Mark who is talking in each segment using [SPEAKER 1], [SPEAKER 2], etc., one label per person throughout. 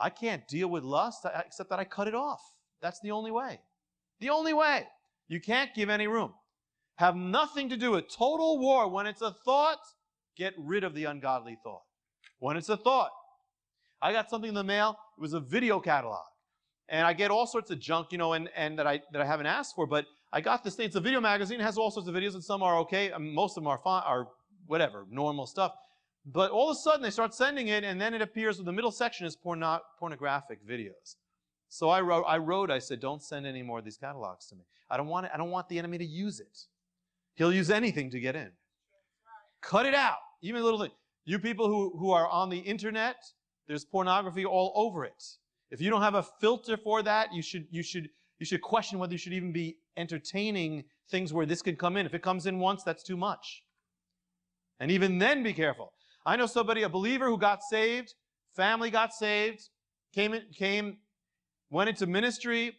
[SPEAKER 1] I can't deal with lust except that I cut it off. That's the only way. The only way. You can't give any room. Have nothing to do with total war. When it's a thought, get rid of the ungodly thought. When it's a thought. I got something in the mail. It was a video catalog. And I get all sorts of junk, and that I haven't asked for, but I got this thing. It's a video magazine. It has all sorts of videos, and some are okay. Most of them are fine, are whatever, normal stuff. But all of a sudden, they start sending it, and then it appears in the middle section is pornographic videos. So I said, don't send any more of these catalogs to me. I don't want it. I don't want the enemy to use it. He'll use anything to get in. Cut it out. Even a little thing. You people who are on the internet, there's pornography all over it. If you don't have a filter for that, you should question whether you should even be entertaining things where this could come in. If it comes in once, that's too much. And even then, be careful. I know somebody, a believer who got saved, family got saved, went into ministry,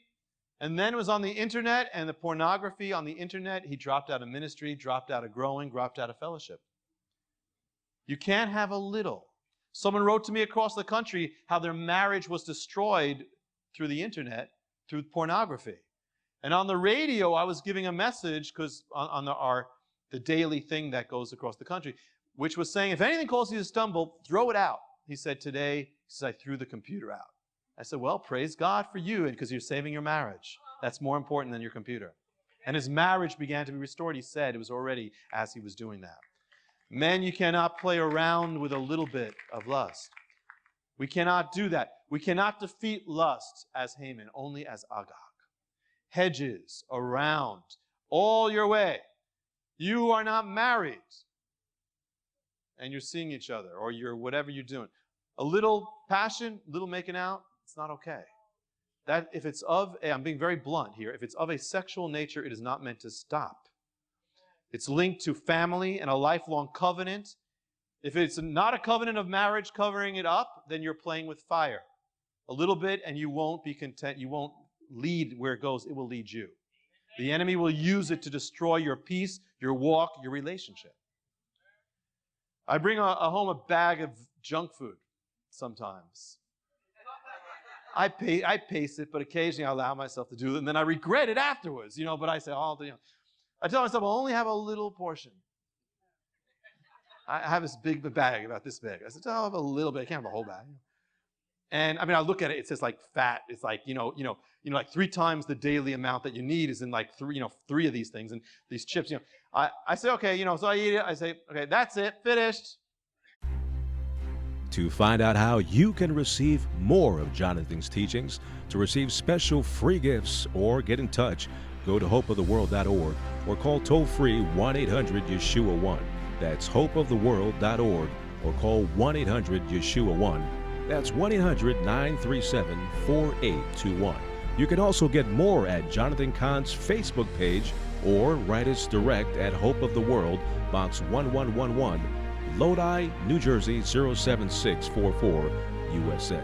[SPEAKER 1] and then was on the internet, and the pornography on the internet, he dropped out of ministry, dropped out of growing, dropped out of fellowship. You can't have a little. Someone wrote to me across the country how their marriage was destroyed through the internet, through pornography. And on the radio, I was giving a message, because on the daily thing that goes across the country, which was saying, if anything causes you to stumble, throw it out. He said, today, I threw the computer out. I said, well, praise God for you, and because you're saving your marriage. That's more important than your computer. And his marriage began to be restored. He said it was already as he was doing that. Men, you cannot play around with a little bit of lust. We cannot do that. We cannot defeat lust as Haman, only as Agag. Hedges around all your way. You are not married, and you're seeing each other, or you're whatever you're doing. A little passion, a little making out, it's not okay. That if it's I'm being very blunt here, if it's of a sexual nature, it is not meant to stop. It's linked to family and a lifelong covenant. If it's not a covenant of marriage covering it up, then you're playing with fire. A little bit, and you won't be content. You won't lead where it goes. It will lead you. The enemy will use it to destroy your peace, your walk, your relationship. I bring home a bag of junk food sometimes. I pace it, but occasionally I allow myself to do it, and then I regret it afterwards, but I say, I tell myself, I'll only have a little portion. I have this big bag, about this big. I said, I'll have a little bit. I can't have the whole bag. And I look at it. It says like fat. It's like like 3 times the daily amount that you need is in like 3 of these things, and these chips. I say, okay, so I eat it. I say, okay, that's it, finished.
[SPEAKER 2] To find out how you can receive more of Jonathan's teachings, to receive special free gifts, or get in touch, go to hopeoftheworld.org or call toll-free 1-800-YESHUA-1. That's hopeoftheworld.org or call 1-800-YESHUA-1. That's 1-800-937-4821. You can also get more at Jonathan Cahn's Facebook page or write us direct at Hope of the World, Box 1111, Lodi, New Jersey 07644, USA.